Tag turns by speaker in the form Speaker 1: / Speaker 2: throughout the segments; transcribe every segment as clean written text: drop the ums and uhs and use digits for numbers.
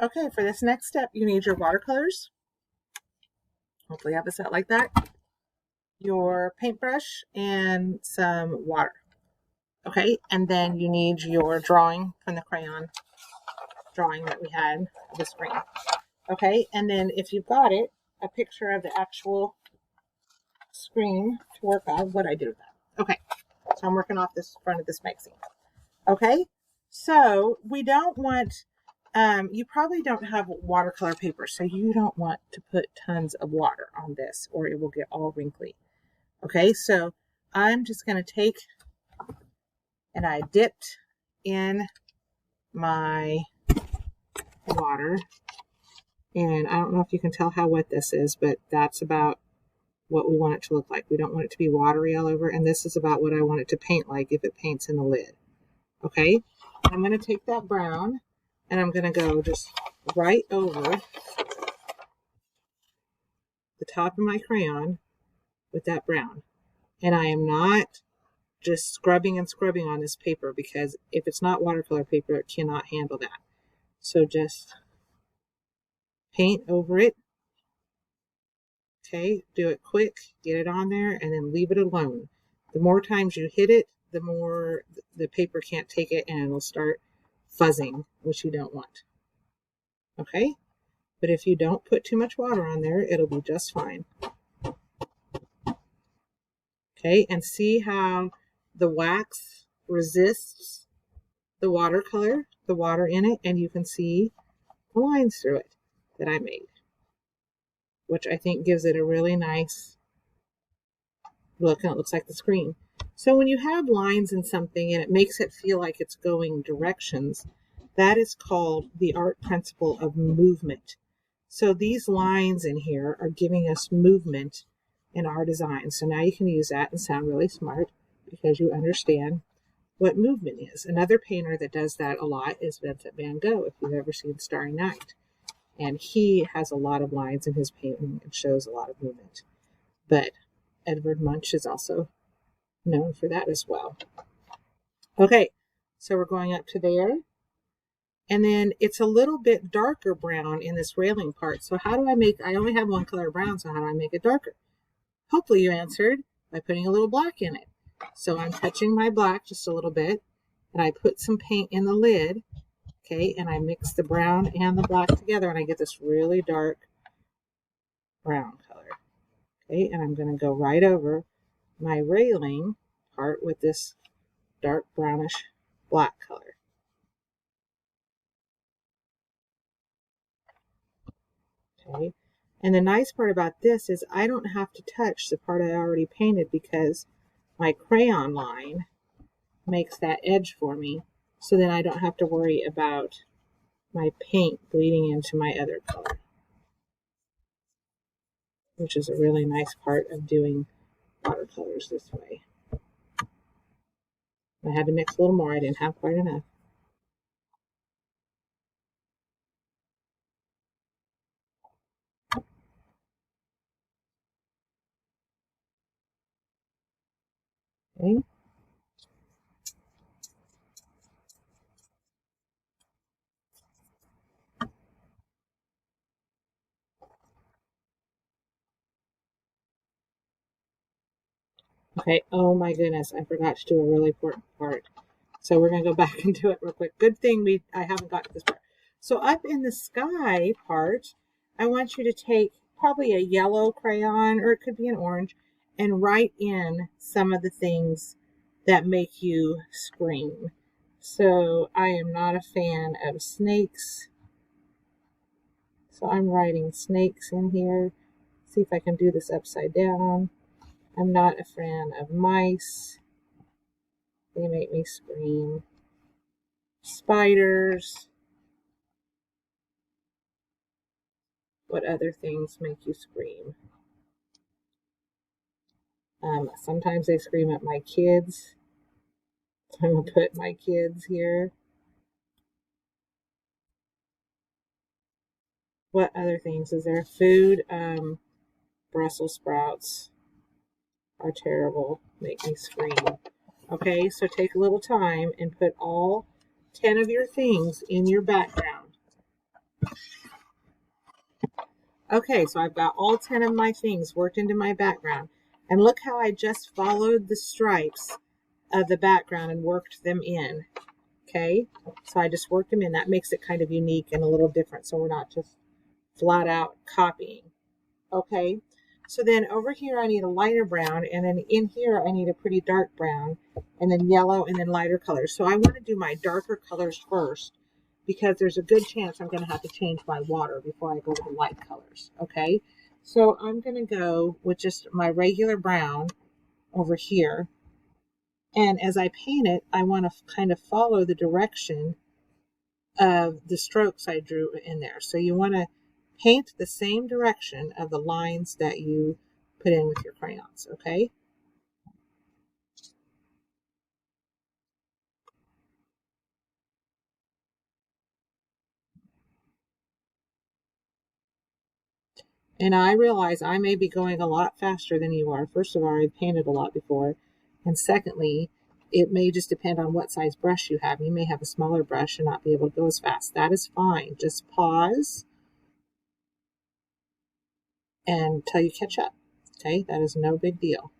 Speaker 1: Okay, for this next step, you need your watercolors. Hopefully you have a set like that. Your paintbrush and some water. Okay, and then you need your drawing from the crayon drawing that we had, the screen. Okay, and then if you've got it, a picture of the actual screen to work on. What I do with that. Okay, so I'm working off this front of this magazine. Okay, so we don't want, you probably don't have watercolor paper, so you don't want to put tons of water on this or it will get all wrinkly. Okay, so I'm just going to take, and I dipped in my water, and I don't know if you can tell how wet this is, but that's about what we want it to look like. We don't want it to be watery all over, and this is about what I want it to paint like if it paints in the lid. Okay, I'm going to take that brown, and I'm going to go just right over the top of my crayon with that brown. And I am not just scrubbing and scrubbing on this paper, because if it's not watercolor paper, it cannot handle that. So just paint over it. Okay, do it quick, get it on there, and then leave it alone. The more times you hit it, the more the paper can't take it and it'll start fuzzing, which you don't want. Okay, but if you don't put too much water on there, it'll be just fine. Okay, and see how the wax resists the watercolor, the water in it, and you can see the lines through it that I made, which I think gives it a really nice look, and it looks like the screen. So when you have lines in something and it makes it feel like it's going directions, that is called the art principle of movement. So these lines in here are giving us movement in our design. So now you can use that and sound really smart because you understand what movement is. Another painter that does that a lot is Vincent van Gogh, if you've ever seen Starry Night. And he has a lot of lines in his painting and shows a lot of movement. But Edvard Munch is also known for that as well. Okay, so we're going up to there. And then it's a little bit darker brown in this railing part. So how do I make, I only have one color brown, so how do I make it darker? Hopefully you answered by putting a little black in it. So I'm touching my black just a little bit, and I put some paint in the lid, okay, and I mix the brown and the black together, and I get this really dark brown color. Okay, and I'm going to go right over my railing part with this dark brownish black color. Okay, and the nice part about this is I don't have to touch the part I already painted because my crayon line makes that edge for me, so then I don't have to worry about my paint bleeding into my other color, which is a really nice part of doing watercolors this way. I had to mix a little more, I didn't have quite enough. Okay. Okay, oh my goodness, I forgot to do a really important part. So we're going to go back and do it real quick. Good thing I haven't got to this part. So up in the sky part, I want you to take probably a yellow crayon, or it could be an orange, and write in some of the things that make you scream. So I am not a fan of snakes. So I'm writing snakes in here. See if I can do this upside down. I'm not a fan of mice. They make me scream. Spiders. What other things make you scream? Sometimes they scream at my kids. So I'm going to put my kids here. What other things is there? Food. Brussels sprouts are terrible. Make me scream. Okay, so take a little time and put all 10 of your things in your background. Okay, so I've got all 10 of my things worked into my background. And look how I just followed the stripes of the background and worked them in. Okay, so I just worked them in. That makes it kind of unique and a little different, so we're not just flat out copying. Okay, so then over here I need a lighter brown, and then in here I need a pretty dark brown, and then yellow, and then lighter colors. So I want to do my darker colors first, because there's a good chance I'm going to have to change my water before I go to the light colors. Okay, so I'm going to go with just my regular brown over here. And as I paint it, I want to kind of follow the direction of the strokes I drew in there. So you want to paint the same direction of the lines that you put in with your crayons, okay? And I realize I may be going a lot faster than you are. First of all, I've painted a lot before. And secondly, it may just depend on what size brush you have. You may have a smaller brush and not be able to go as fast. That is fine. Just pause until you catch up. Okay, that is no big deal.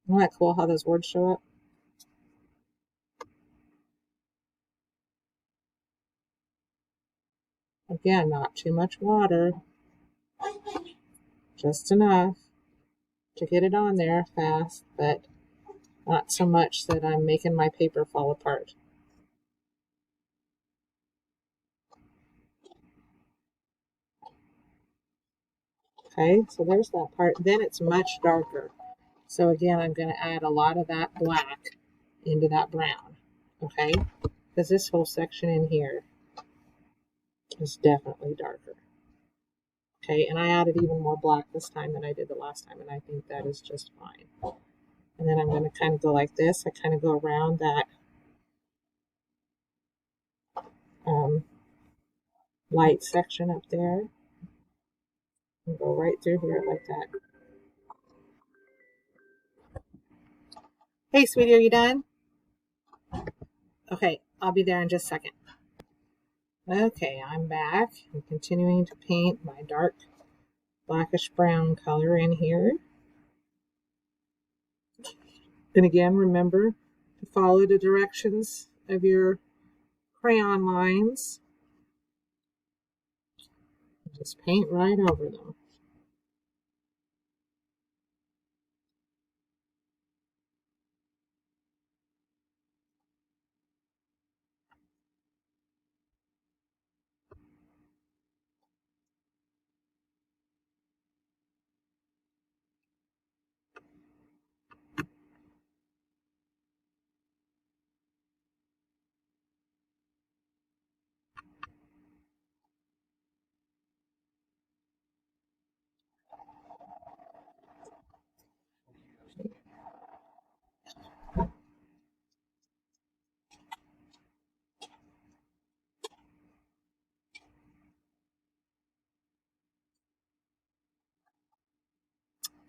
Speaker 1: Isn't that cool how those words show up? Again, not too much water, just enough to get it on there fast, but not so much that I'm making my paper fall apart. Okay, so there's that part. Then it's much darker. So again, I'm going to add a lot of that black into that brown. Okay, because this whole section in here is definitely darker. Okay, and I added even more black this time than I did the last time, and I think that is just fine. And then I'm going to kind of go like this. I kind of go around that light section up there and go right through here like that. Hey, sweetie, are you done? Okay, I'll be there in just a second. Okay, I'm back. I'm continuing to paint my dark blackish brown color in here. And again, remember to follow the directions of your crayon lines. Just paint right over them.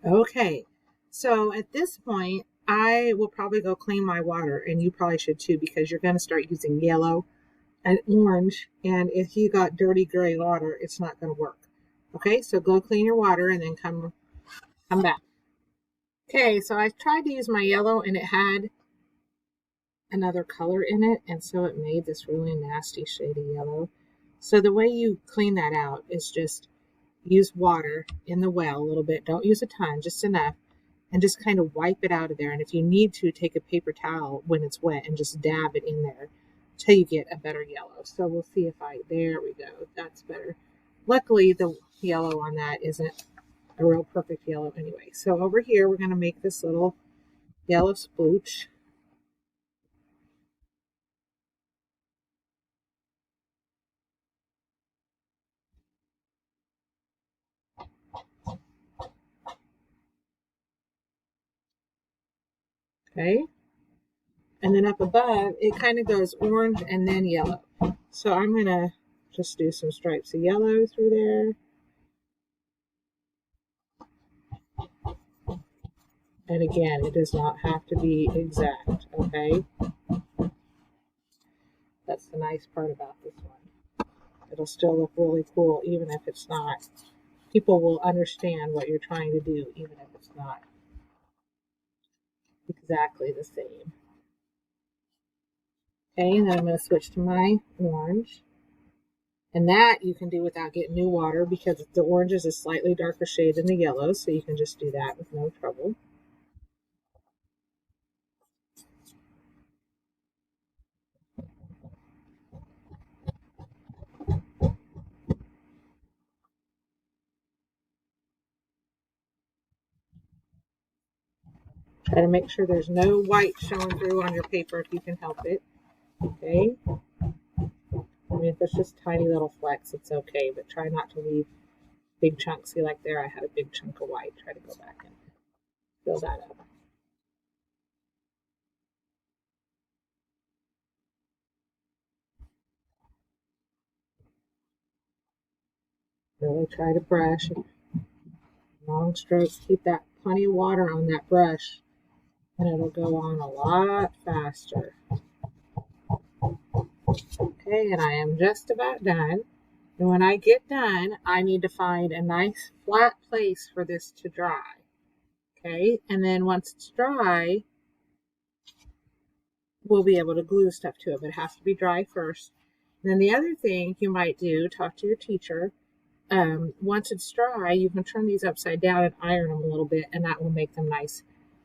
Speaker 1: Okay, so at this point, I will probably go clean my water, and you probably should too, because you're going to start using yellow and orange, and if you got dirty gray water, it's not going to work. Okay, so go clean your water and then come back. Okay, so I tried to use my yellow, and it had another color in it, and so it made this really nasty shady yellow. So the way you clean that out is just use water in the well a little bit. Don't use a ton, just enough, and just kind of wipe it out of there. And if you need to, take a paper towel when it's wet and just dab it in there till you get a better yellow. So we'll see if there we go. That's better. Luckily, the yellow on that isn't a real perfect yellow anyway. So over here, we're going to make this little yellow splooch. Okay. And then up above, it kind of goes orange and then yellow. So I'm going to just do some stripes of yellow through there. And again, it does not have to be exact, okay? That's the nice part about this one. It'll still look really cool even if it's not. People will understand what you're trying to do even if it's not exactly the same. Okay, and then I'm going to switch to my orange. And that you can do without getting new water because the orange is a slightly darker shade than the yellow, so you can just do that with no trouble. Try to make sure there's no white showing through on your paper if you can help it. Okay. I mean, if it's just tiny little flecks, it's okay, but try not to leave big chunks. See, like there, I had a big chunk of white. Try to go back and fill that up. Really try to brush. Long strokes. Keep that plenty of water on that brush, and it'll go on a lot faster. Okay, and I am just about done. And when I get done, I need to find a nice flat place for this to dry. Okay, and then once it's dry, we'll be able to glue stuff to it, but it has to be dry first. And then the other thing you might do, talk to your teacher. Once it's dry, you can turn these upside down and iron them a little bit, and that will make them nice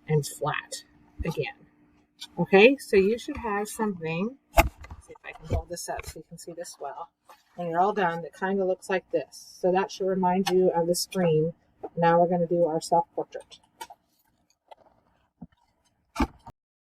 Speaker 1: and flat again. Okay, so you should have something. Let's see if I can hold this up so you can see this well. When you're all done, it kind of looks like this. So that should remind you of the screen. Now we're going to do our self-portrait.